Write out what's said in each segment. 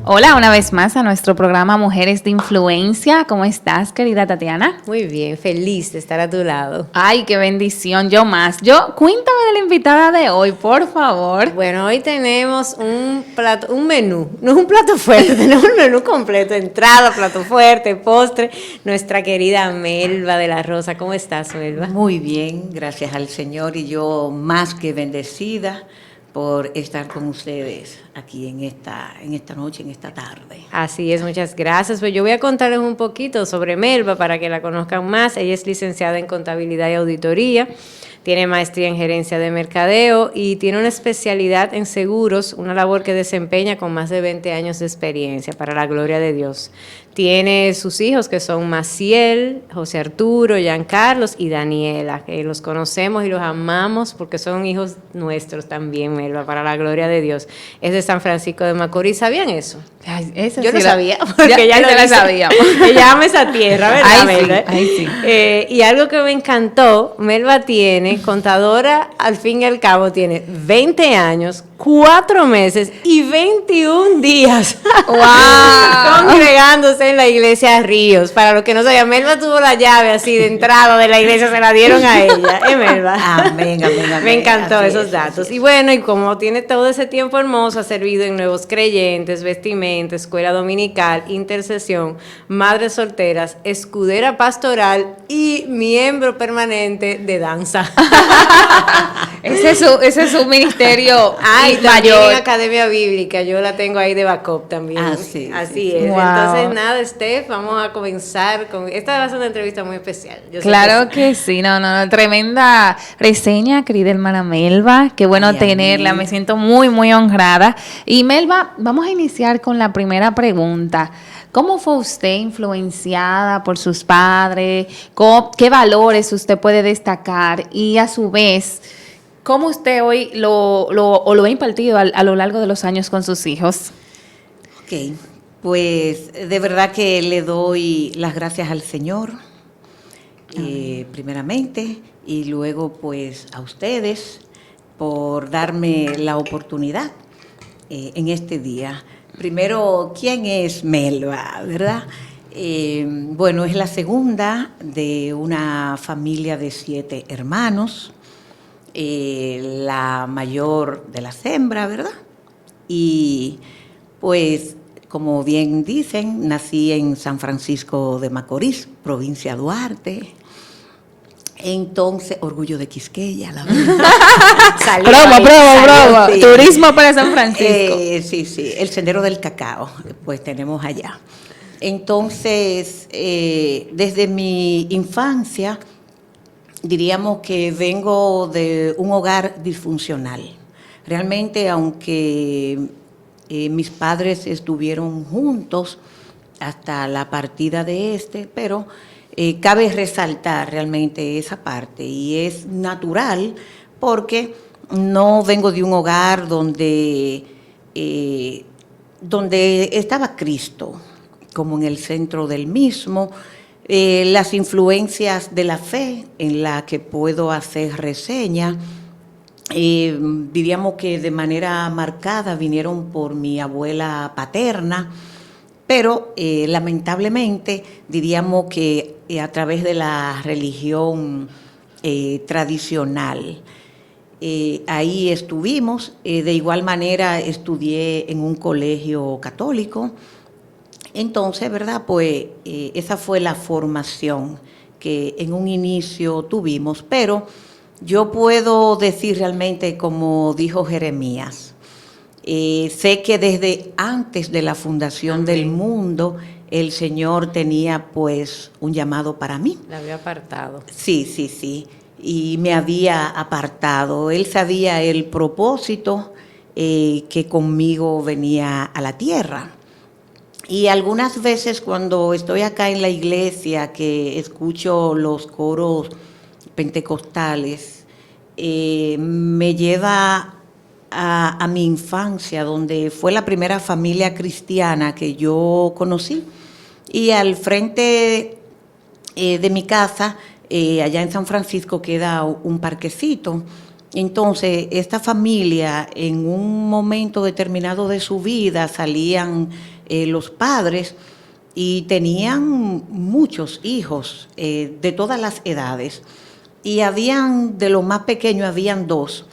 Hola, una vez más a nuestro programa Mujeres de Influencia. ¿Cómo estás, querida Tatiana? Muy bien, feliz de estar a tu lado. Ay, qué bendición, yo más. Cuéntame de la invitada de hoy, por favor. Bueno, hoy tenemos un menú, no es un plato fuerte, tenemos un menú completo, entrada, plato fuerte, postre. Nuestra querida Melba de la Rosa, ¿cómo estás, Melba? Muy bien, gracias al Señor, y yo más que bendecida por estar con ustedes aquí en esta noche, en esta tarde. Así es, muchas gracias. Pues yo voy a contarles un poquito sobre Melba para que la conozcan más. Ella es licenciada en Contabilidad y Auditoría, tiene maestría en Gerencia de Mercadeo y tiene una especialidad en seguros, una labor que desempeña con más de 20 años de experiencia, para la gloria de Dios. Tiene sus hijos que son Maciel, José Arturo, Giancarlos y Daniela, que los conocemos y los amamos porque son hijos nuestros también, Melba, para la gloria de Dios. Es de San Francisco de Macorís, ¿sabían eso? Ay, Yo sí lo sabía, porque ya lo sabíamos. Ella ama esa tierra, ¿verdad, Melba? Ay, sí. Y algo que me encantó, Melba tiene, contadora, al fin y al cabo, tiene 20 años, 4 meses y 21 días ¡Wow! congregándose en la iglesia Ríos. Para los que no sabían, Melba tuvo la llave así de entrada de la iglesia, se la dieron a ella, Melba? Amén, amén, amén. Me encantó Así esos es, datos. así Y es. bueno, y como tiene todo ese tiempo hermoso, ha servido en Nuevos Creyentes, Vestimenta, Escuela Dominical, Intercesión, Madres Solteras, Escudera Pastoral y miembro permanente de danza. Ese es su ministerio Y también mayor. en Academia Bíblica, yo la tengo ahí de backup también. Ah, sí, Así sí, es. Wow. Entonces, nada, Steph, vamos a comenzar con... Esta va a ser una entrevista muy especial. Yo sé Claro sí. que sí, no, tremenda reseña, querida hermana Melba, qué bueno Ay, tenerla, amén. me siento muy, muy honrada. Y Melba, vamos a iniciar con la primera pregunta. ¿Cómo fue usted influenciada por sus padres? ¿Qué valores usted puede destacar? Y a su vez, ¿cómo usted hoy lo ha impartido a lo largo de los años con sus hijos? Ok, pues de verdad que le doy las gracias al Señor, primeramente, y luego pues a ustedes por darme la oportunidad en este día. Primero, ¿quién es Melba, verdad? Bueno, es la segunda de una familia de 7 hermanos, la mayor de las hembras, ¿verdad? Y pues, como bien dicen, nací en San Francisco de Macorís, provincia Duarte. Entonces, orgullo de Quisqueya, la verdad. Bravo. Sí. Turismo para San Francisco. Sí, el Sendero del Cacao, pues tenemos allá. Entonces, desde mi infancia, diríamos que vengo de un hogar disfuncional. Realmente, aunque mis padres estuvieron juntos hasta la partida de pero cabe resaltar realmente esa parte, y es natural porque no vengo de un hogar donde estaba Cristo como en el centro del mismo. Las influencias de la fe en la que puedo hacer reseña, diríamos que de manera marcada vinieron por mi abuela paterna, pero lamentablemente diríamos que a través de la religión tradicional. Ahí estuvimos, de igual manera estudié en un colegio católico. Entonces, ¿verdad? Pues esa fue la formación que en un inicio tuvimos, pero yo puedo decir realmente, como dijo Jeremías, sé que desde antes de la fundación del mundo, el Señor tenía pues un llamado para mí. La había apartado. Sí, y me había apartado. Él sabía el propósito que conmigo venía a la tierra. Y algunas veces cuando estoy acá en la iglesia, que escucho los coros pentecostales, me lleva a mi infancia, donde fue la primera familia cristiana que yo conocí. Y al frente de mi casa, allá en San Francisco, queda un parquecito. Entonces, esta familia, en un momento determinado de su vida, salían los padres y tenían muchos hijos de todas las edades. Y habían, de los más pequeños, habían dos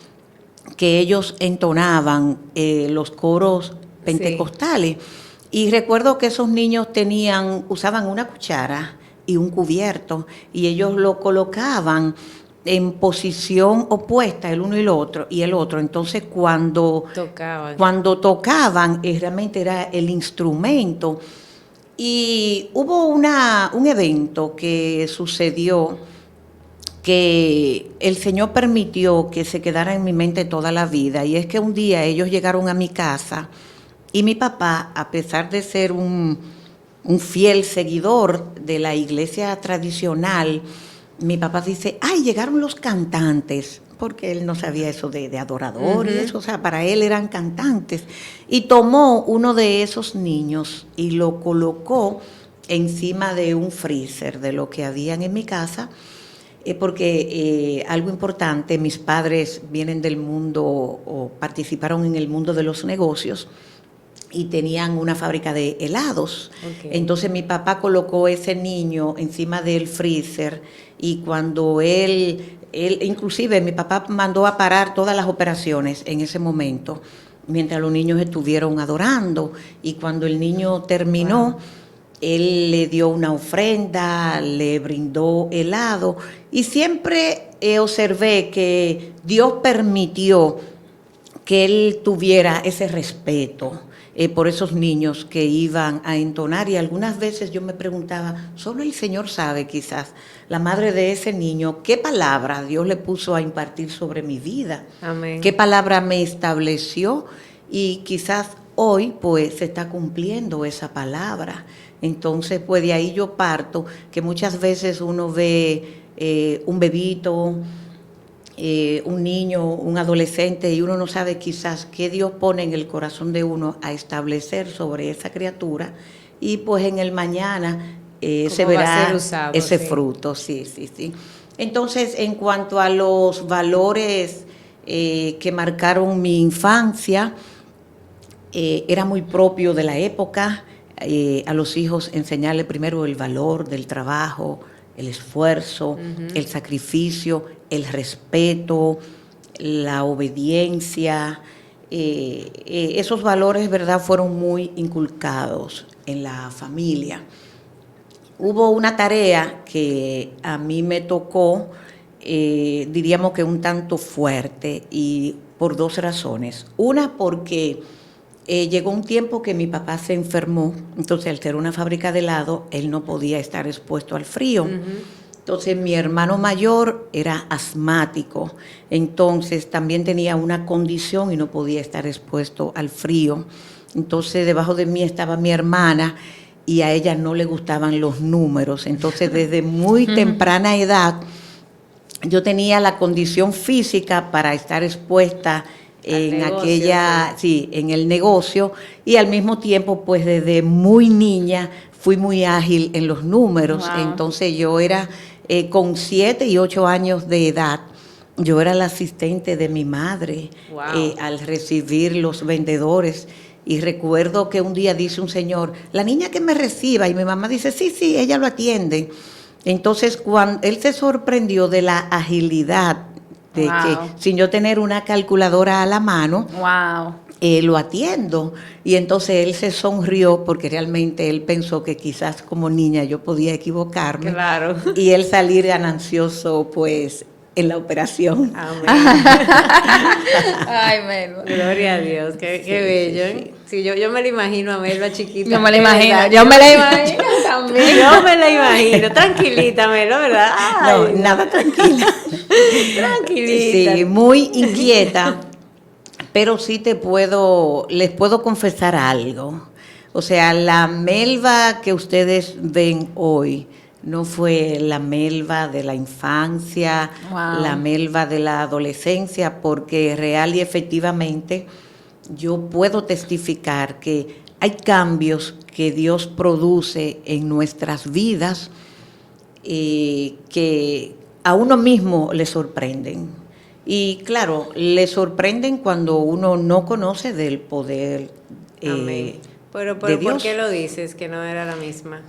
que ellos entonaban los coros pentecostales. Sí. Y recuerdo que esos niños usaban una cuchara y un cubierto, y ellos lo colocaban en posición opuesta el uno y el otro. Entonces cuando tocaban realmente era el instrumento. Y hubo un evento que sucedió que el Señor permitió que se quedara en mi mente toda la vida, y es que un día ellos llegaron a mi casa y mi papá, a pesar de ser un fiel seguidor de la iglesia tradicional, mi papá dice, ¡ay, llegaron los cantantes! Porque él no sabía eso de adorador y eso, o sea, para él eran cantantes. Y tomó uno de esos niños y lo colocó encima de un freezer de lo que habían en mi casa, porque algo importante, mis padres vienen del mundo o participaron en el mundo de los negocios y tenían una fábrica de helados. Okay. Entonces mi papá colocó ese niño encima del freezer, y cuando él inclusive mi papá mandó a parar todas las operaciones en ese momento, mientras los niños estuvieron adorando, y cuando el niño terminó, él le dio una ofrenda, le brindó helado, y siempre observé que Dios permitió que él tuviera ese respeto por esos niños que iban a entonar, y algunas veces yo me preguntaba, solo el Señor sabe, quizás, la madre de ese niño, qué palabra Dios le puso a impartir sobre mi vida. Amén. Qué palabra me estableció, y quizás hoy pues se está cumpliendo esa palabra. Entonces pues de ahí yo parto, que muchas veces uno ve un bebito, un niño, un adolescente, y uno no sabe quizás qué Dios pone en el corazón de uno a establecer sobre esa criatura, y pues en el mañana se verá usado, ese fruto. Sí. Entonces, en cuanto a los valores que marcaron mi infancia, era muy propio de la época, a los hijos enseñarle primero el valor del trabajo, el esfuerzo, el sacrificio, el respeto, la obediencia. Esos valores, ¿verdad?, fueron muy inculcados en la familia. Hubo una tarea que a mí me tocó, diríamos que un tanto fuerte, y por dos razones. Una, porque llegó un tiempo que mi papá se enfermó, entonces al ser una fábrica de helado, él no podía estar expuesto al frío. Entonces mi hermano mayor era asmático, entonces también tenía una condición y no podía estar expuesto al frío. Entonces debajo de mí estaba mi hermana, y a ella no le gustaban los números, entonces desde muy temprana edad yo tenía la condición física para estar expuesta en negocio, en el negocio, y al mismo tiempo pues desde muy niña fui muy ágil en los números. Wow. Entonces yo era con 7 y 8 años de edad, yo era la asistente de mi madre. Wow. Al recibir los vendedores. Y recuerdo que un día dice un señor, la niña que me reciba, y mi mamá dice, sí, ella lo atiende. Entonces cuando él se sorprendió de la agilidad, de que sin yo tener una calculadora a la mano, lo atiendo. Y entonces él se sonrió, porque realmente él pensó que quizás como niña yo podía equivocarme. Claro. Y él salir ganancioso pues en la operación. Amén. Ay, Melba. Gloria a Dios, qué bello. Sí, yo me la imagino a Melba chiquita. Yo me la imagino también. Yo me la imagino, tranquilita, Melba, ¿verdad? Ay, no, nada tranquila. Tranquilita. Sí, muy inquieta, pero sí les puedo confesar algo. O sea, la Melba que ustedes ven hoy no fue la Melba de la infancia, la Melba de la adolescencia, porque real y efectivamente yo puedo testificar que hay cambios que Dios produce en nuestras vidas que a uno mismo le sorprenden. Y claro, le sorprenden cuando uno no conoce del poder Amén. Pero de ¿por Dios. qué lo dices que no era la misma?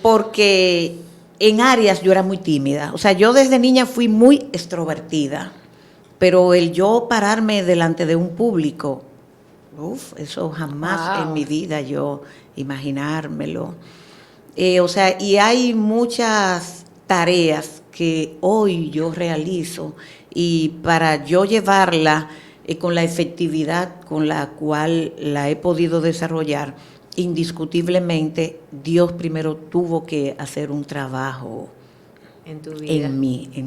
Porque en áreas yo era muy tímida. O sea, yo desde niña fui muy extrovertida, pero el yo pararme delante de un público, eso jamás en Wow. mi vida yo imaginármelo. O sea, y hay muchas tareas que hoy yo realizo y para yo llevarla con la efectividad con la cual la he podido desarrollar, indiscutiblemente Dios primero tuvo que hacer un trabajo En tu vida. en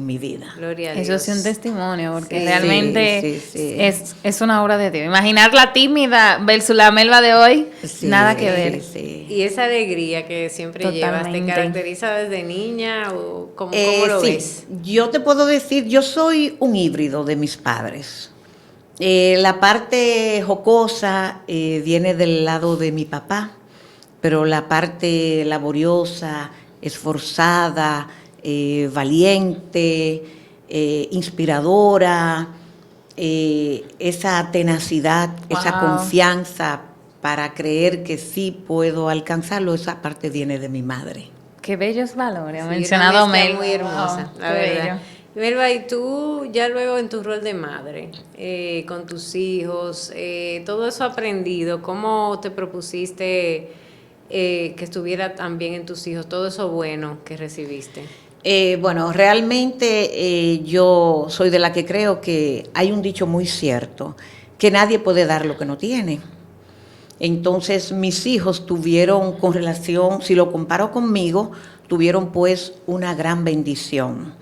mi vida. Gloria a Eso Dios. sí es un testimonio, porque Sí. realmente Sí, sí, sí. es una obra de Dios. Imaginar la tímida versus la Melba de hoy, Sí, nada que ver. sí. Y esa alegría que siempre llevas, ¿te Totalmente. caracteriza desde niña o cómo lo Sí, ves? yo te puedo decir, yo soy un híbrido de mis padres. La parte jocosa viene del lado de mi papá, pero la parte laboriosa, esforzada, valiente, inspiradora, esa tenacidad, esa Wow. confianza para creer que sí puedo alcanzarlo, esa parte viene de mi madre. Qué bellos valores. Ha Sí, mencionado una mezcla Melba. muy hermosa, Wow, la qué verdad. bello. Melba, y tú ya luego en tu rol de madre, con tus hijos, todo eso aprendido, ¿cómo te propusiste que estuviera también en tus hijos, todo eso bueno que recibiste? Bueno, realmente yo soy de la que creo que hay un dicho muy cierto, que nadie puede dar lo que no tiene. Entonces mis hijos tuvieron con relación, si lo comparo conmigo, tuvieron pues una gran bendición.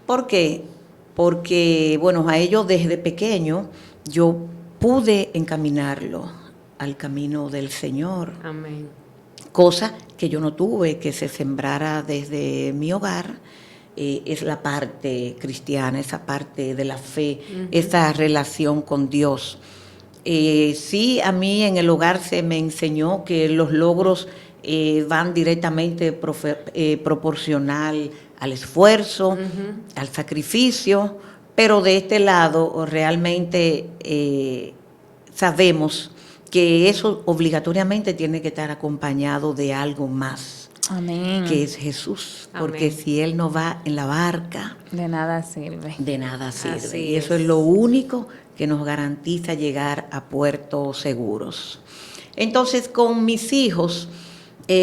¿Por qué? Porque, bueno, a ellos desde pequeño yo pude encaminarlo al camino del Señor, Amén. cosa que yo no tuve, que se sembrara desde mi hogar. Es la parte cristiana, esa parte de la fe, esa relación con Dios. Sí, a mí en el hogar se me enseñó que los logros van directamente proporcional al esfuerzo, al sacrificio, pero de este lado realmente sabemos que eso obligatoriamente tiene que estar acompañado de algo más, Amén. que es Jesús, porque Amén. si Él no va en la barca, De nada sirve. de nada sirve. Así Y eso es. es lo único que nos garantiza llegar a puertos seguros. Entonces, con mis hijos,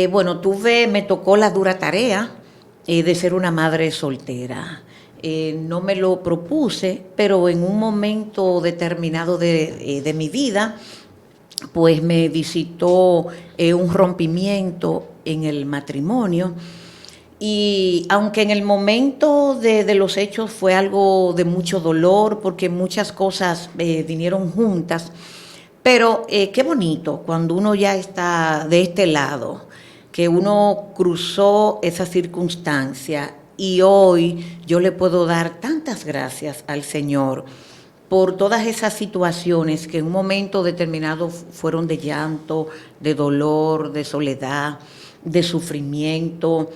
bueno, me tocó la dura tarea de ser una madre soltera. No me lo propuse, pero en un momento determinado de mi vida, pues me visitó un rompimiento en el matrimonio. Y aunque en el momento de los hechos fue algo de mucho dolor, porque muchas cosas vinieron juntas, pero qué bonito cuando uno ya está de este lado, que uno cruzó esa circunstancia y hoy yo le puedo dar tantas gracias al Señor por todas esas situaciones que en un momento determinado fueron de llanto, de dolor, de soledad, de sufrimiento,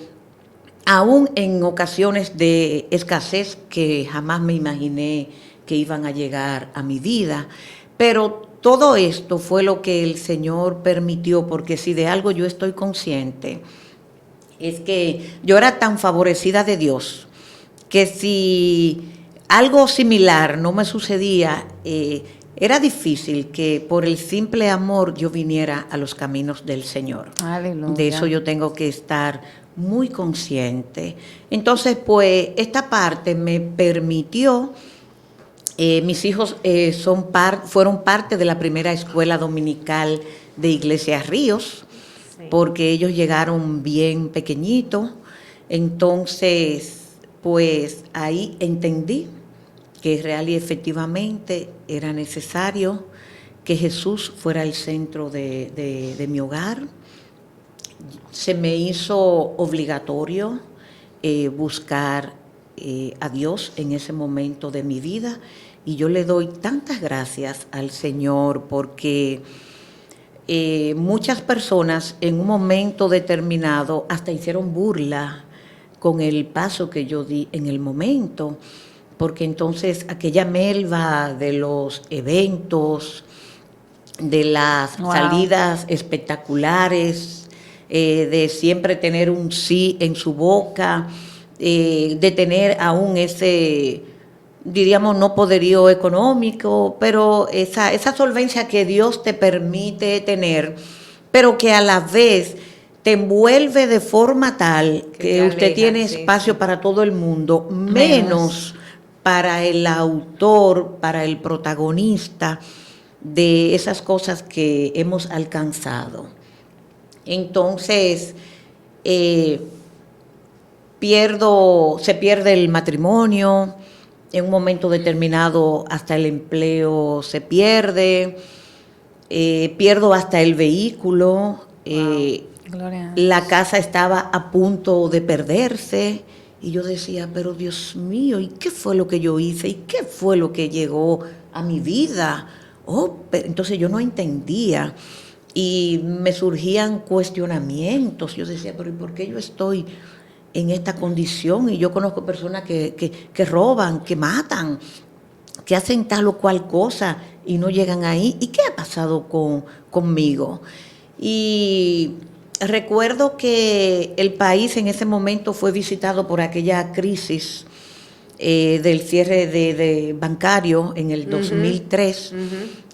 aún en ocasiones de escasez que jamás me imaginé que iban a llegar a mi vida. Pero todo esto fue lo que el Señor permitió, porque si de algo yo estoy consciente, es que yo era tan favorecida de Dios, que si algo similar no me sucedía, era difícil que por el simple amor yo viniera a los caminos del Señor. Aleluya. De eso yo tengo que estar muy consciente. Entonces, pues, esta parte me permitió, mis hijos fueron parte de la primera escuela dominical de Iglesia Ríos, Sí. porque ellos llegaron bien pequeñitos. Entonces, pues ahí entendí que real y efectivamente era necesario que Jesús fuera el centro de mi hogar. Se me hizo obligatorio buscar a Dios en ese momento de mi vida y yo le doy tantas gracias al Señor porque muchas personas en un momento determinado hasta hicieron burla con el paso que yo di en el momento, porque entonces aquella Melba de los eventos, de las salidas espectaculares, de siempre tener un sí en su boca, de tener aún ese, diríamos, no poderío económico, pero esa solvencia que Dios te permite tener, pero que a la vez te envuelve de forma tal que usted tiene espacio para todo el mundo, menos para el autor, para el protagonista de esas cosas que hemos alcanzado. Entonces, se pierde el matrimonio, en un momento determinado hasta el empleo se pierde, pierdo hasta el vehículo, la casa estaba a punto de perderse, y yo decía, pero Dios mío, ¿y qué fue lo que yo hice? ¿Y qué fue lo que llegó a mi vida? Entonces yo no entendía, y me surgían cuestionamientos. Yo decía, pero ¿y por qué yo estoy en esta condición? Y yo conozco personas que roban, que matan, que hacen tal o cual cosa y no llegan ahí. ¿Y qué ha pasado conmigo? Y recuerdo que el país en ese momento fue visitado por aquella crisis del cierre de bancario en el 2003,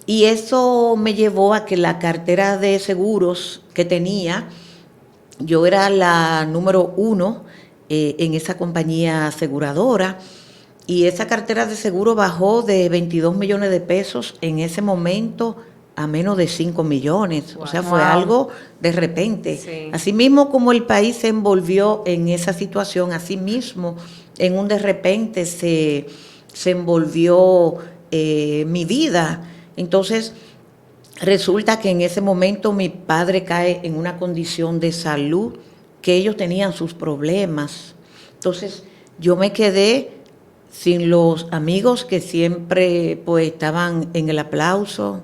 y eso me llevó a que la cartera de seguros que tenía, yo era la número 1 en esa compañía aseguradora, y esa cartera de seguro bajó de 22 millones de pesos en ese momento a menos de 5 millones. Wow. O sea, fue algo de repente. Sí. Así mismo como el país se envolvió en esa situación, así mismo en un de repente se envolvió mi vida. Entonces, resulta que en ese momento mi padre cae en una condición de salud, que ellos tenían sus problemas. Entonces, yo me quedé sin los amigos que siempre pues estaban en el aplauso.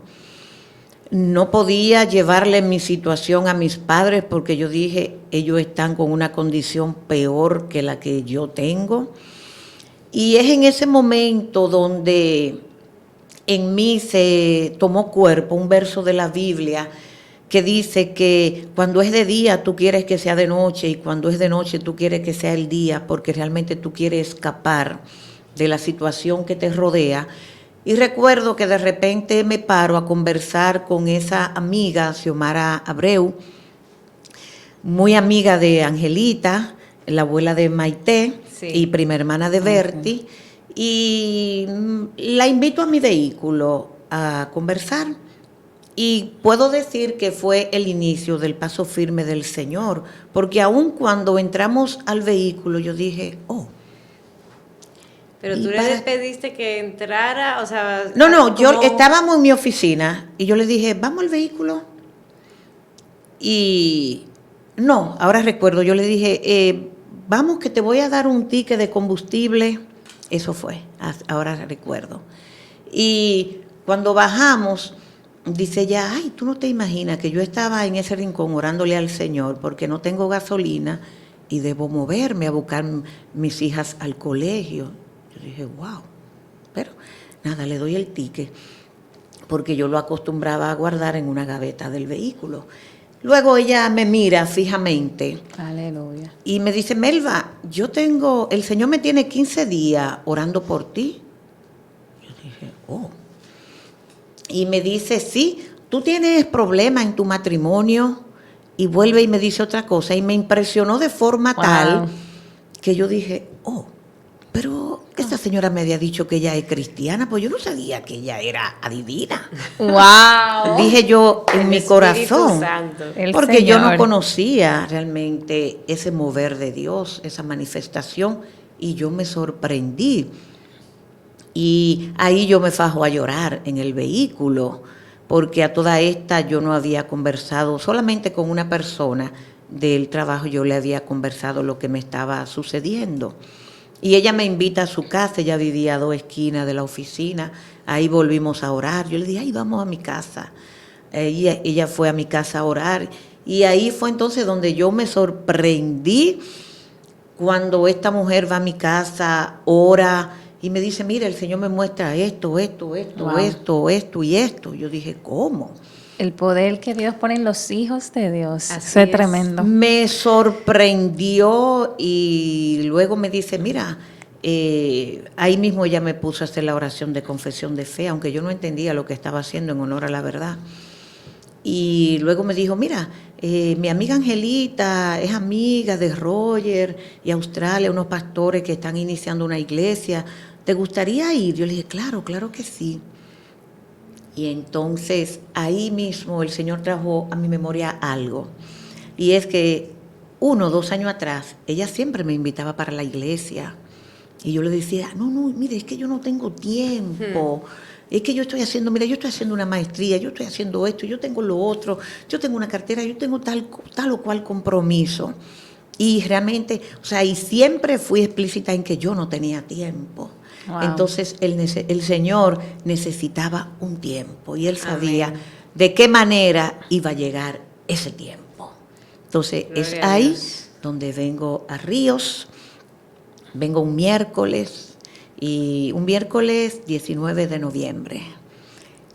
No podía llevarle mi situación a mis padres porque yo dije, ellos están con una condición peor que la que yo tengo. Y es en ese momento donde en mí se tomó cuerpo un verso de la Biblia que dice que cuando es de día tú quieres que sea de noche, y cuando es de noche tú quieres que sea el día, porque realmente tú quieres escapar de la situación que te rodea. Y recuerdo que de repente me paro a conversar con esa amiga, Xiomara Abreu, muy amiga de Angelita, la abuela de Maite, sí, y prima hermana de Berti, y la invito a mi vehículo a conversar. Y puedo decir que fue el inicio del paso firme del Señor, porque aun cuando entramos al vehículo yo dije, pero tú le pediste que entrara, o sea... No, yo estábamos en mi oficina y yo le dije, ¿vamos al vehículo? Y no, ahora recuerdo, yo le dije, vamos que te voy a dar un ticket de combustible. Eso fue, ahora recuerdo. Y cuando bajamos, dice ella, ay, tú no te imaginas que yo estaba en ese rincón orándole al Señor porque no tengo gasolina y debo moverme a buscar mis hijas al colegio. Yo dije, wow, pero nada, le doy el ticket porque yo lo acostumbraba a guardar en una gaveta del vehículo. Luego ella me mira fijamente. Aleluya. Y me dice, Melba, el Señor me tiene 15 días orando por ti. Yo dije, Y me dice, sí, tú tienes problemas en tu matrimonio. Y vuelve y me dice otra cosa. Y me impresionó de forma tal que yo dije, pero esta señora me había dicho que ella es cristiana, pues yo no sabía que ella era adivina. ¡Wow! Dije yo en mi corazón, porque Señor. yo no conocía realmente ese mover de Dios, esa manifestación, y yo me sorprendí. Y ahí yo me fajo a llorar en el vehículo, porque a toda esta yo no había conversado, solamente con una persona del trabajo yo le había conversado lo que me estaba sucediendo. Y ella me invita a su casa, ella vivía a 2 esquinas de la oficina, ahí volvimos a orar. Yo le dije, ay, vamos a mi casa. Ella fue a mi casa a orar, y ahí fue entonces donde yo me sorprendí cuando esta mujer va a mi casa, ora, y me dice, mira, el Señor me muestra esto, Wow. esto y esto. Yo dije, ¿cómo? El poder que Dios pone en los hijos de Dios. Así Eso es es. tremendo. Me sorprendió y luego me dice, mira, ahí mismo ella me puso a hacer la oración de confesión de fe, aunque yo no entendía lo que estaba haciendo en honor a la verdad. Y luego me dijo, mira, mi amiga Angelita es amiga de Roger y Australia, unos pastores que están iniciando una iglesia. ¿Te gustaría ir? Yo le dije, claro, claro que sí. Y entonces ahí mismo el Señor trajo a mi memoria algo. Y es que 1 o 2 años atrás, ella siempre me invitaba para la iglesia. Y yo le decía, no, mire, es que yo no tengo tiempo. Es que yo estoy haciendo una maestría, yo estoy haciendo esto, yo tengo lo otro, yo tengo una cartera, yo tengo tal o cual compromiso. Y realmente, o sea, y siempre fui explícita en que yo no tenía tiempo. Wow. Entonces el Señor necesitaba un tiempo y Él sabía Amén. de qué manera iba a llegar ese tiempo. Entonces Gloria es a ahí Dios. donde vengo a Ríos, vengo un miércoles, y un miércoles 19 de noviembre.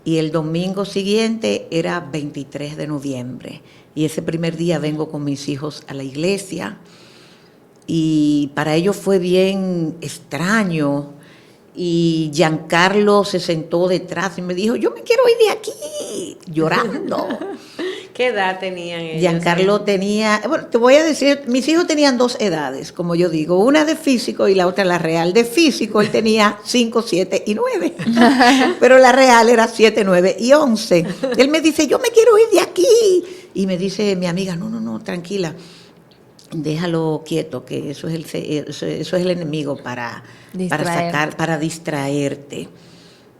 Y el domingo siguiente era 23 de noviembre. Y ese primer día vengo con mis hijos a la iglesia. Y para ellos fue bien extraño. Y Giancarlo se sentó detrás y me dijo, yo me quiero ir de aquí, llorando. ¿Qué edad tenían ellos? Giancarlo tenía, bueno, te voy a decir, mis hijos tenían 2 edades, como yo digo, una de físico y la otra la real. De físico él tenía 5, 7 y 9, pero la real era 7, 9 y 11. Él me dice, yo me quiero ir de aquí. Y me dice mi amiga, no, tranquila, déjalo quieto, que eso es el enemigo para distraerte.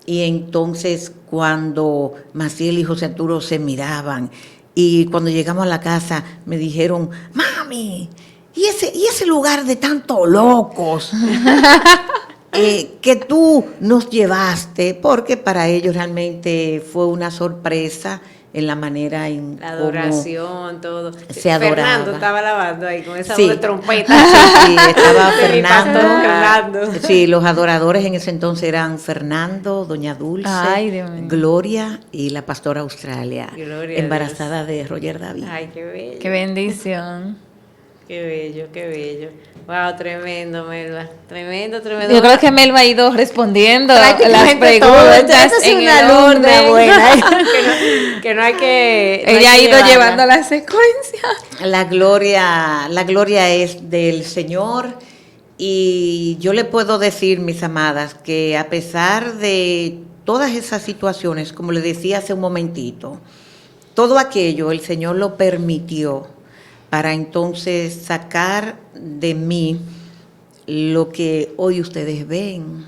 Y entonces cuando Maciel y José Arturo se miraban, y cuando llegamos a la casa me dijeron, mami, ¿y ese lugar de tantos locos que tú nos llevaste? Porque para ellos realmente fue una sorpresa en la manera en La cómo adoración, todo. se adoraba. Fernando estaba lavando ahí con esa Sí. voz de trompeta. Sí, estaba De mi pastor Fernando. Fernando. Sí, los adoradores en ese entonces eran Fernando, Doña Dulce, Ay, Dios mío. Gloria y la pastora Australia, Gloria a embarazada de Roger David. Ay, qué bello. Qué bendición. Qué bello, qué bello. Wow, tremendo, Melba. Tremendo. Yo creo que Melba ha ido respondiendo las Prácticamente todo. preguntas Esta es en una el alumna orden. buena. que no hay que... no hay Ella ha que ido llevarla. llevando la secuencia. La gloria es del Señor, y yo le puedo decir, mis amadas, que a pesar de todas esas situaciones, como le decía hace un momentito, todo aquello el Señor lo permitió para entonces sacar de mí lo que hoy ustedes ven,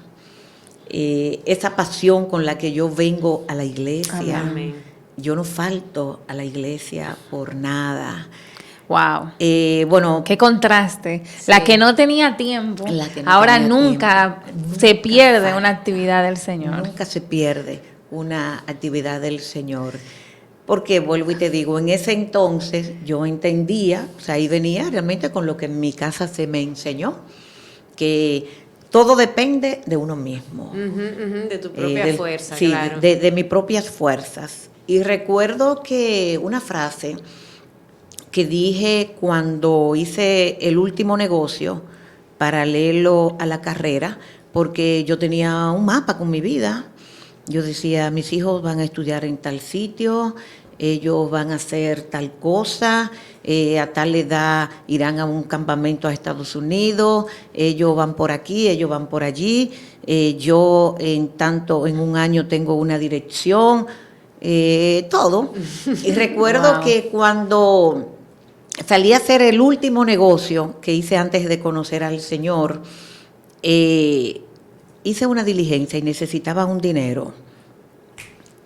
esa pasión con la que yo vengo a la iglesia. Amén. Yo no falto a la iglesia por nada. Wow. Bueno, Qué contraste. Sí. La que no tenía tiempo, La que no ahora tenía nunca tiempo. se Nunca pierde falta. una actividad del Señor. nunca se pierde una actividad del Señor. Porque vuelvo y te digo, en ese entonces yo entendía, o sea, ahí venía realmente con lo que en mi casa se me enseñó, que todo depende de uno mismo. De tu propia fuerza, sí, claro. de mis propias fuerzas. Y recuerdo que una frase que dije cuando hice el último negocio paralelo a la carrera, porque yo tenía un mapa con mi vida. Yo decía, mis hijos van a estudiar en tal sitio, ellos van a hacer tal cosa, a tal edad irán a un campamento a Estados Unidos, ellos van por aquí, ellos van por allí, yo en un año tengo una dirección, todo. Y recuerdo Wow. que cuando salí a hacer el último negocio que hice antes de conocer al Señor, hice una diligencia y necesitaba un dinero.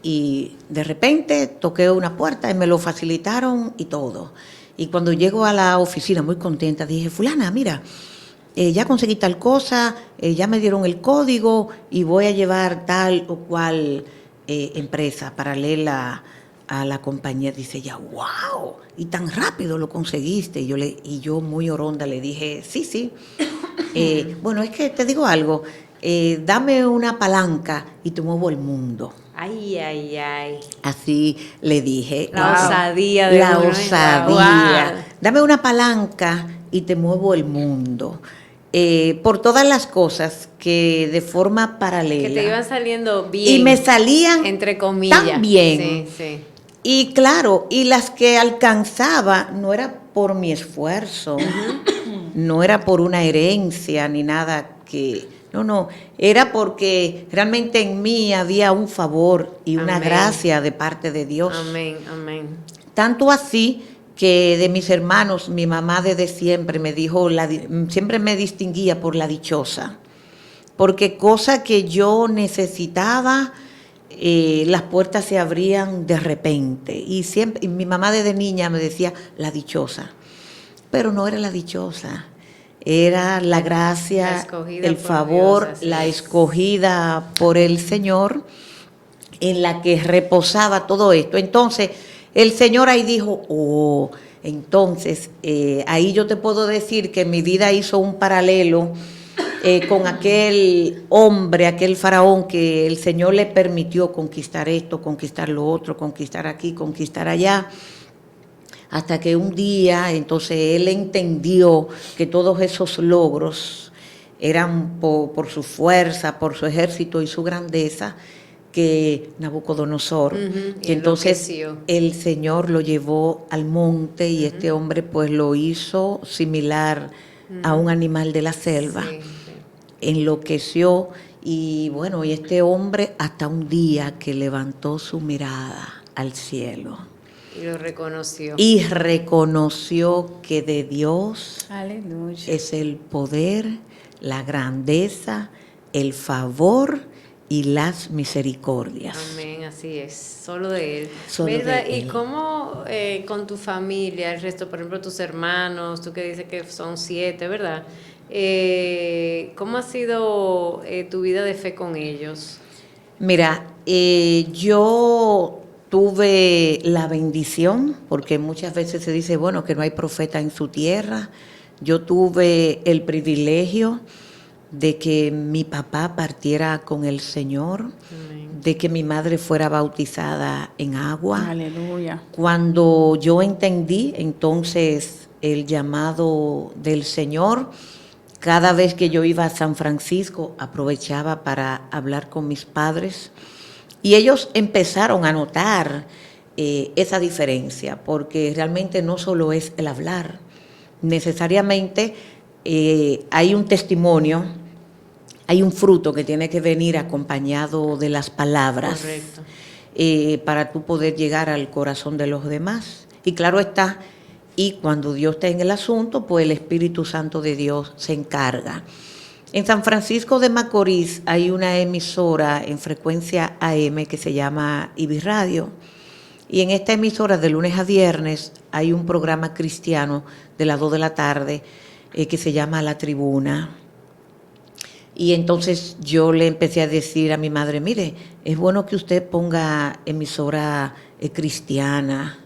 Y de repente toqué una puerta y me lo facilitaron y todo. Y cuando llego a la oficina muy contenta, dije, fulana, mira, ya conseguí tal cosa, ya me dieron el código y voy a llevar tal o cual empresa paralela a la compañía. Dice ella, wow, y tan rápido lo conseguiste. Y yo muy oronda le dije, sí. Bueno, es que te digo algo, dame una palanca y te muevo el mundo. Ay, ay, ay. Así le dije. La osadía de La uno, ¿eh? osadía. Wow. Dame una palanca y te muevo el mundo. Por todas las cosas que de forma paralela. Que te iban saliendo bien. Y me salían entre comillas. tan bien. Sí, sí. Y claro, y las que alcanzaba no era por mi esfuerzo, no era por una herencia ni nada que... No, era porque realmente en mí había un favor y una Amén. gracia de parte de Dios. Amén, amén. Tanto así que de mis hermanos, mi mamá desde siempre me dijo, siempre me distinguía por la dichosa, porque cosa que yo necesitaba, las puertas se abrían de repente. Y siempre, y mi mamá desde niña me decía, la dichosa, pero no era la dichosa. Era la gracia, el favor, Dios, la escogida por el Señor, en la que reposaba todo esto. Entonces, el Señor ahí dijo, entonces, ahí yo te puedo decir que mi vida hizo un paralelo con aquel hombre, aquel faraón que el Señor le permitió conquistar esto, conquistar lo otro, conquistar aquí, conquistar allá. Hasta que un día, entonces, él entendió que todos esos logros eran por su fuerza, por su ejército y su grandeza, que Nabucodonosor, que entonces el Señor lo llevó al monte y este hombre pues lo hizo similar a un animal de la selva, enloqueció y bueno, y este hombre hasta un día que levantó su mirada al cielo. Y lo reconoció. Y reconoció que de Dios Aleluya. Es el poder, la grandeza, el favor y las misericordias. Amén, así es, solo de Él. Solo ¿Verdad? de ¿Y Él. cómo con tu familia, el resto, por ejemplo, tus hermanos, tú que dices que son 7, ¿verdad? ¿Cómo ha sido tu vida de fe con ellos? Mira, yo tuve la bendición, porque muchas veces se dice, bueno, que no hay profeta en su tierra. Yo tuve el privilegio de que mi papá partiera con el Señor, amén, de que mi madre fuera bautizada en agua. Aleluya. Cuando yo entendí entonces el llamado del Señor, cada vez que yo iba a San Francisco aprovechaba para hablar con mis padres y ellos empezaron a notar esa diferencia, porque realmente no solo es el hablar, necesariamente hay un testimonio, hay un fruto que tiene que venir acompañado de las palabras. Correcto. Para tú poder llegar al corazón de los demás. Y claro está, y cuando Dios está en el asunto, pues el Espíritu Santo de Dios se encarga. En San Francisco de Macorís hay una emisora en frecuencia AM que se llama IBI Radio. Y en esta emisora de lunes a viernes hay un programa cristiano de las 2 de la tarde que se llama La Tribuna. Y entonces yo le empecé a decir a mi madre, mire, es bueno que usted ponga emisora cristiana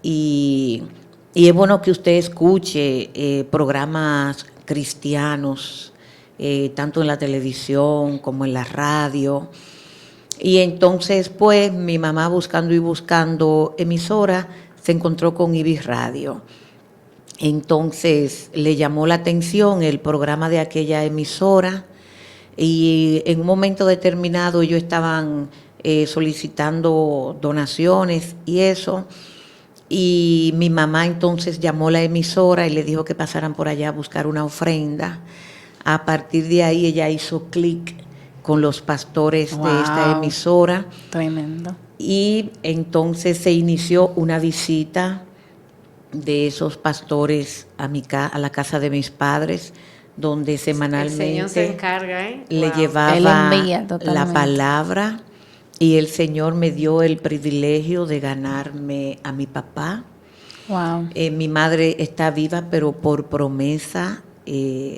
y es bueno que usted escuche programas cristianos, tanto en la televisión como en la radio. Y entonces pues mi mamá buscando y buscando emisora se encontró con IBI Radio. Entonces le llamó la atención el programa de aquella emisora y en un momento determinado ellos estaban solicitando donaciones y eso, y mi mamá entonces llamó a la emisora y le dijo que pasaran por allá a buscar una ofrenda. A partir de ahí ella hizo clic con los pastores de esta emisora. Tremendo. Y entonces se inició una visita de esos pastores a la casa de mis padres, donde semanalmente el Señor se encarga, le llevaba la palabra, y el Señor me dio el privilegio de ganarme a mi papá. Wow. Mi madre está viva, pero por promesa,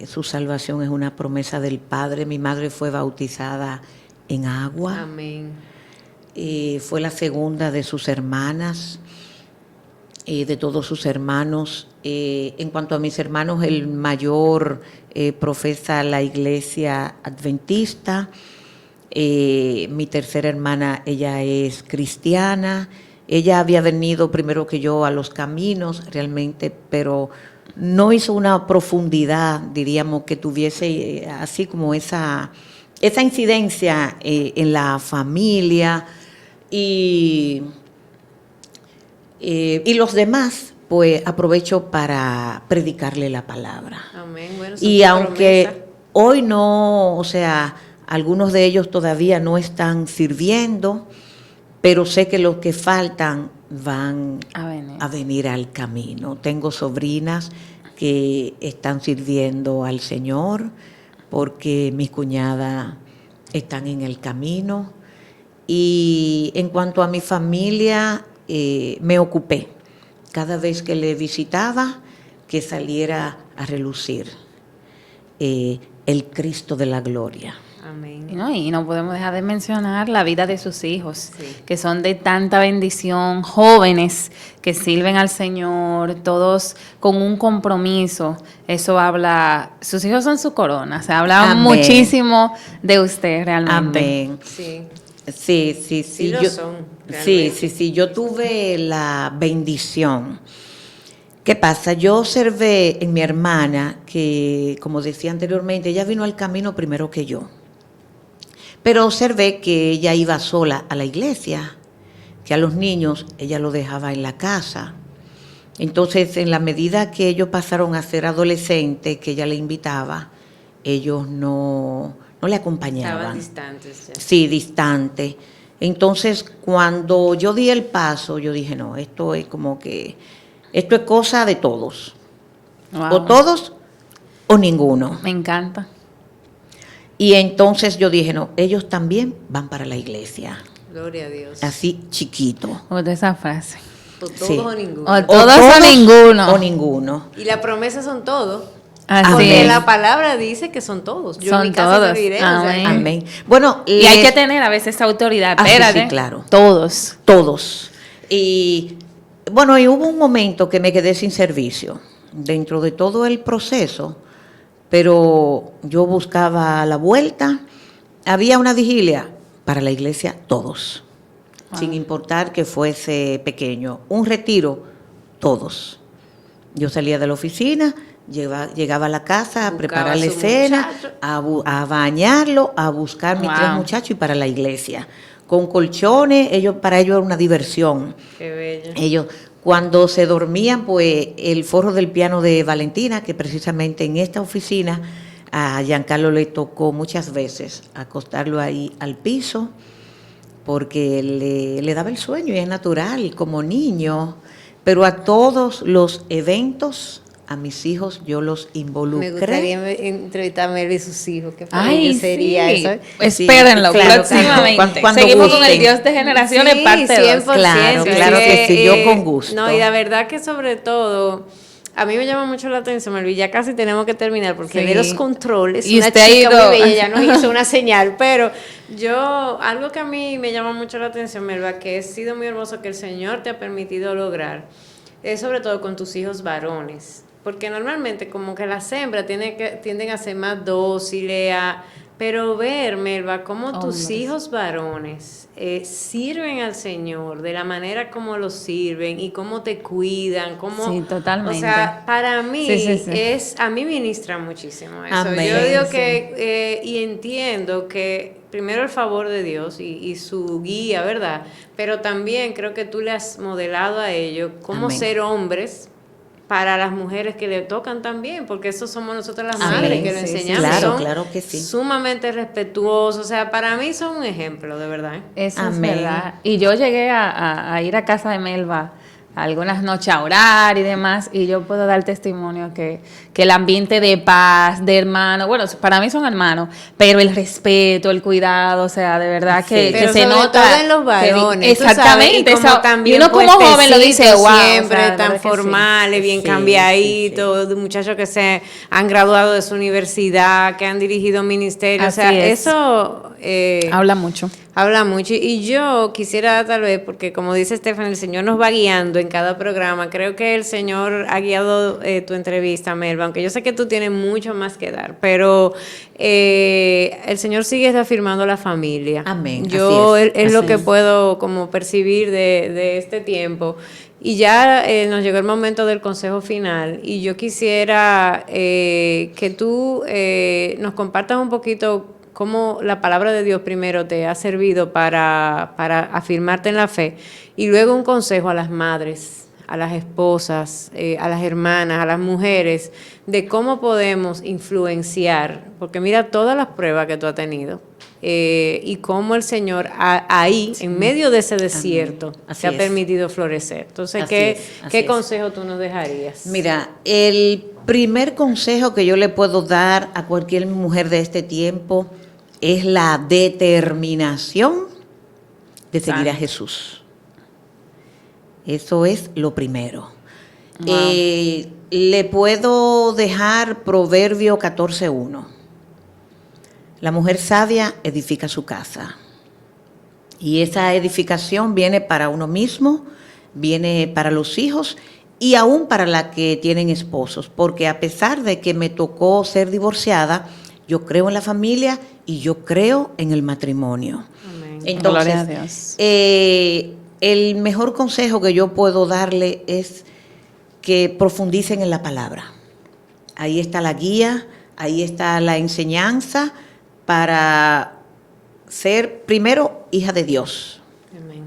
su salvación es una promesa del Padre. Mi madre fue bautizada en agua. Amén. Fue la segunda de sus hermanas. de todos sus hermanos. En cuanto a mis hermanos, el mayor profesa la iglesia adventista. Mi tercera hermana, ella es cristiana. Ella había venido primero que yo a los caminos realmente, pero no hizo una profundidad, diríamos, que tuviese así como esa incidencia en la familia. Y los demás, pues aprovecho para predicarle la palabra. Amén. Bueno, Y aunque hoy no, o sea, algunos de ellos todavía no están sirviendo, pero sé que los que faltan van a venir al camino. Tengo sobrinas que están sirviendo al Señor porque mis cuñadas están en el camino. Y en cuanto a mi familia, me ocupé cada vez que le visitaba que saliera a relucir el Cristo de la gloria. Amén. Y no podemos dejar de mencionar la vida de sus hijos, que son de tanta bendición, jóvenes que sirven al Señor, todos con un compromiso. Eso habla, sus hijos son su corona, se habla muchísimo de usted realmente. Amén. Sí. Sí. Sí lo son, Sí. Yo tuve la bendición. ¿Qué pasa? Yo observé en mi hermana que, como decía anteriormente, ella vino al camino primero que yo. Pero observé que ella iba sola a la iglesia, que a los niños ella los dejaba en la casa. Entonces, en la medida que ellos pasaron a ser adolescentes, que ella le invitaba, ellos no le acompañaban. Estaban distantes ya. Sí, distantes. Entonces, cuando yo di el paso, yo dije, no, esto es cosa de todos. Wow. O todos o ninguno. Me encanta. Y entonces yo dije, no, ellos también van para la iglesia. Gloria a Dios. Así chiquito. Me gusta esa frase. O todos Sí. o ninguno. O todos o ninguno. O ninguno. Y la promesa son todos. Así Porque es. la palabra dice que son todos. Yo Son en mi casa todos. te diré. Amén. Amén. Bueno, Y hay que tener a veces esa autoridad. Ah, sí, Espérate. sí, claro. Todos. todos. Y bueno, y hubo un momento que me quedé sin servicio dentro de todo el proceso, pero yo buscaba la vuelta. Había una vigilia para la iglesia, todos, sin importar que fuese pequeño. Un retiro, todos. Yo salía de la oficina, llegaba a la casa a Buscaba preparar la a su escena, muchacho. a bañarlo, a buscar mis 3 muchachos y para la iglesia. Con colchones, para ellos era una diversión. Qué bello. Ellos, cuando se dormían, pues el forro del piano de Valentina, que precisamente en esta oficina a Giancarlo le tocó muchas veces acostarlo ahí al piso, porque le daba el sueño y es natural, como niño. Pero a todos los eventos, a mis hijos yo los involucré. Me gustaría entrevistar a Melvin y sus hijos. Qué Ay, sería sí. eso. Espérenlo, Sí, claro, próximamente. cuando Seguimos gusten. con el Dios de generaciones, Sí, parte 2. 100%. Claro que sí, yo con gusto. No, y la verdad que sobre todo, a mí me llama mucho la atención, Melvin, ya casi tenemos que terminar, porque Sí. de los controles, Y una usted ha chica ido- muy bella, ya nos hizo una señal, pero algo que a mí me llama mucho la atención, Melba, que ha sido muy hermoso que el Señor te ha permitido lograr, es sobre todo con tus hijos varones, porque normalmente como que las hembras tienden a ser más dóciles, pero ver, Melba, cómo tus Hombres. hijos varones sirven al Señor de la manera como lo sirven y cómo te cuidan, cómo, Sí, totalmente. o sea, para mí Sí. a mí ministra muchísimo eso. Amén, Yo digo sí. que y entiendo que primero el favor de Dios y su guía, ¿verdad? Pero también creo que tú le has modelado a ellos cómo Amén. ser hombres para las mujeres que le tocan también, porque eso somos nosotras las Amén, madres que lo sí, sí, enseñamos. claro, Son claro que sí. sumamente respetuosos, o sea, para mí son un ejemplo, de verdad. Eso Amén. es verdad. Y yo llegué a ir a casa de Melba algunas noches a orar y demás, y yo puedo dar testimonio que el ambiente de paz, de hermano, bueno, para mí son hermanos, pero el respeto, el cuidado, o sea, de verdad que, Sí. que Pero se sobre nota. todo en los varones, tú sabes, Exactamente. y como esa- también y uno como joven lo dice, puestecitos, wow. siempre o sea, de tan verdad que sí. formales, bien Sí, cambiaditos, de muchachos que se han graduado de su universidad, que han dirigido ministerios, o Así sea, es. eso Habla mucho. habla mucho. Y yo quisiera tal vez, porque como dice Estefan, el Señor nos va guiando en cada programa. Creo que el Señor ha guiado tu entrevista, Melba, aunque yo sé que tú tienes mucho más que dar, pero el Señor sigue reafirmando la familia. Amén. Yo Así es lo así que es. puedo como percibir de este tiempo. Y ya nos llegó el momento del consejo final y yo quisiera que tú nos compartas un poquito cómo la palabra de Dios primero te ha servido para afirmarte en la fe y luego un consejo a las madres, a las esposas, a las hermanas, a las mujeres, de cómo podemos influenciar, porque mira todas las pruebas que tú has tenido. Y cómo el Señor ahí, en medio de ese desierto, Así te ha es. permitido florecer. Entonces, Así ¿qué, es, así qué es. consejo tú nos dejarías? Mira, el primer consejo que yo le puedo dar a cualquier mujer de este tiempo es la determinación de seguir a Santo. Jesús. Eso es lo primero. Wow. Le puedo dejar Proverbio 14:1. La mujer sabia edifica su casa. Y esa edificación viene para uno mismo, viene para los hijos y aún para las que tienen esposos. Porque a pesar de que me tocó ser divorciada, yo creo en la familia y yo creo en el matrimonio. Amén. Entonces, Gloria a Dios. el mejor consejo que yo puedo darle es que profundicen en la palabra. Ahí está la guía, ahí está la enseñanza para ser primero hija de Dios, Amén.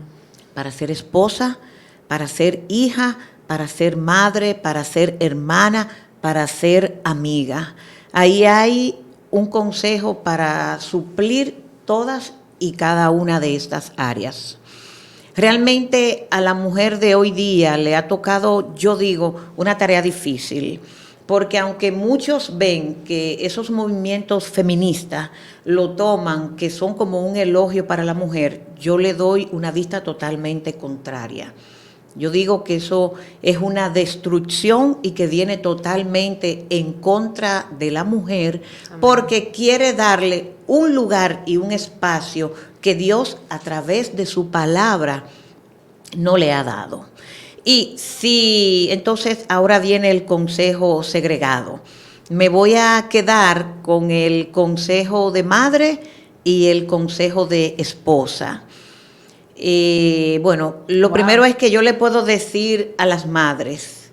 para ser esposa, para ser hija, para ser madre, para ser hermana, para ser amiga. Ahí hay un consejo para suplir todas y cada una de estas áreas. Realmente a la mujer de hoy día le ha tocado, yo digo, una tarea difícil, porque aunque muchos ven que esos movimientos feministas lo toman, que son como un elogio para la mujer, yo le doy una vista totalmente contraria. Yo digo que eso es una destrucción y que viene totalmente en contra de la mujer, porque quiere darle un lugar y un espacio que Dios a través de su palabra no le ha dado. Y si entonces ahora viene el consejo segregado, me voy a quedar con el consejo de madre y el consejo de esposa. Bueno, lo Wow. primero es que yo le puedo decir a las madres,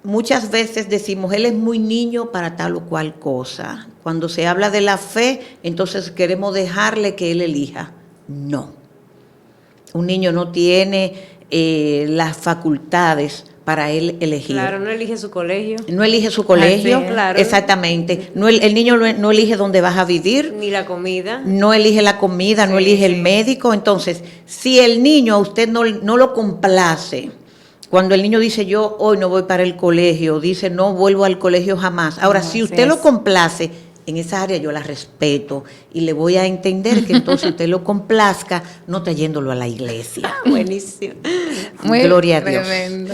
muchas veces decimos, él es muy niño para tal o cual cosa. Cuando se habla de la fe, entonces queremos dejarle que él elija. No. Un niño no tiene las facultades para él elegir. Claro, no elige su colegio. No elige su colegio, Así es. Claro. exactamente. No, el niño no elige dónde vas a vivir, Ni la comida. no elige la comida, no Sí, elige sí. el médico. Entonces, si el niño a usted no lo complace, cuando el niño dice yo hoy no voy para el colegio, dice no vuelvo al colegio jamás. Ahora, No, si así usted es. lo complace, en esa área yo la respeto y le voy a entender que entonces usted lo complazca no trayéndolo a la iglesia. Buenísimo. Muy Gloria a Dios. tremendo.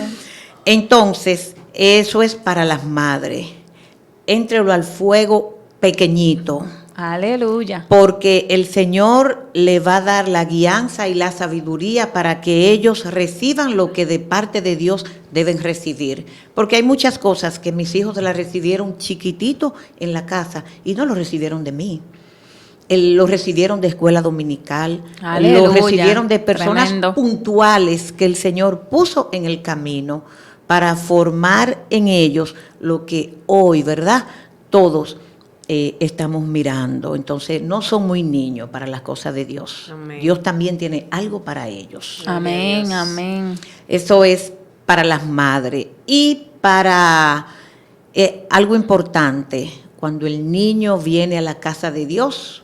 Entonces, eso es para las madres. Éntrelo al fuego pequeñito, Aleluya. porque el Señor le va a dar la guianza y la sabiduría para que ellos reciban lo que de parte de Dios deben recibir. Porque hay muchas cosas que mis hijos las recibieron chiquitito en la casa y no lo recibieron de mí. Lo recibieron de escuela dominical, Aleluya. lo recibieron de personas Tremendo. puntuales que el Señor puso en el camino para formar en ellos lo que hoy, ¿verdad? Todos estamos mirando. Entonces, no son muy niños para las cosas de Dios. Amén. Dios también tiene algo para ellos. Amén, Dios. amén. Eso es para las madres. Y para algo importante, cuando el niño viene a la casa de Dios,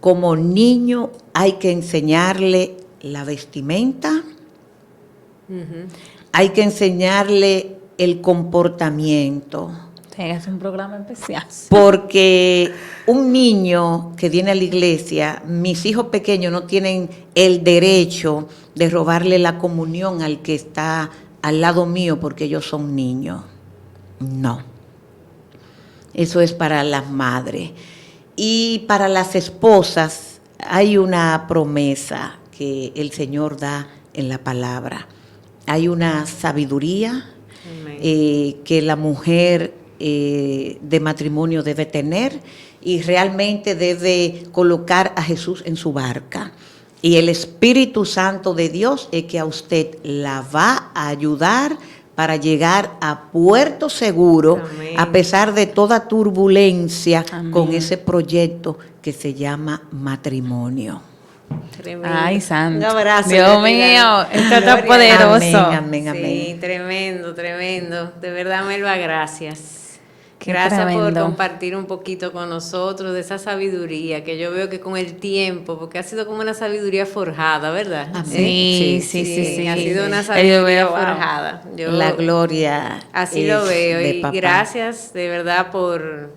como niño hay que enseñarle la vestimenta, hay que enseñarle el comportamiento. Es un programa especial. Porque un niño que viene a la iglesia, mis hijos pequeños no tienen el derecho de robarle la comunión al que está al lado mío porque ellos son niños. No. Eso es para las madres. Y para las esposas hay una promesa que el Señor da en la palabra. hay una sabiduría Amén. que la mujer de matrimonio debe tener y realmente debe colocar a Jesús en su barca. Y el Espíritu Santo de Dios es que a usted la va a ayudar para llegar a puerto seguro, Amén. a pesar de toda turbulencia, Amén. con ese proyecto que se llama matrimonio. Tremendo. Ay, santo. Un abrazo. Dios Leti, mío, esto está Gloria. poderoso. Amén, amén, amén. Sí, tremendo, tremendo. De verdad, Melba, gracias. Qué Gracias por tremendo. compartir un poquito con nosotros de esa sabiduría que yo veo que con el tiempo, porque ha sido como una sabiduría forjada, ¿verdad? Amén. Sí. Ha sido una Yo sabiduría veo, wow. forjada. La gloria Así es lo veo de y papá. gracias de verdad por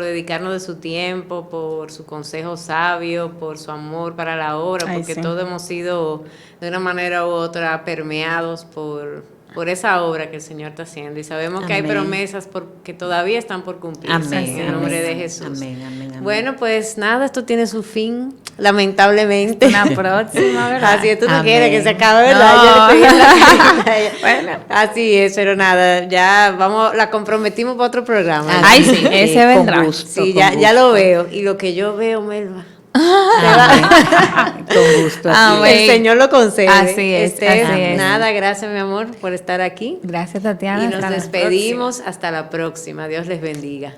dedicarnos de su tiempo, por su consejo sabio, por su amor para la obra, Ay, porque sí. todos hemos sido de una manera u otra permeados por esa obra que el Señor está haciendo y sabemos que hay Amén. promesas que todavía están por cumplirse Amén, en el nombre amén, de Jesús. amén, amén, amén. Bueno, pues nada, esto tiene su fin, lamentablemente. Una próxima, ¿verdad? Así es, tú no Amén. quieres que se acabe, ¿verdad? No. Yo le estoy en la- Bueno. Así es, pero nada, ya vamos, la comprometimos para otro programa. ¿verdad? Ay, sí, ese con vendrá. gusto, Sí, con ya lo gusto. veo. Y lo que yo veo, Melba, Amén. Con gusto. así Amén. el Señor lo concede. Así es, Esther, así es. nada, gracias, mi amor, por estar aquí. Gracias, Tatiana. Y nos Hasta la despedimos hasta la próxima. Dios les bendiga.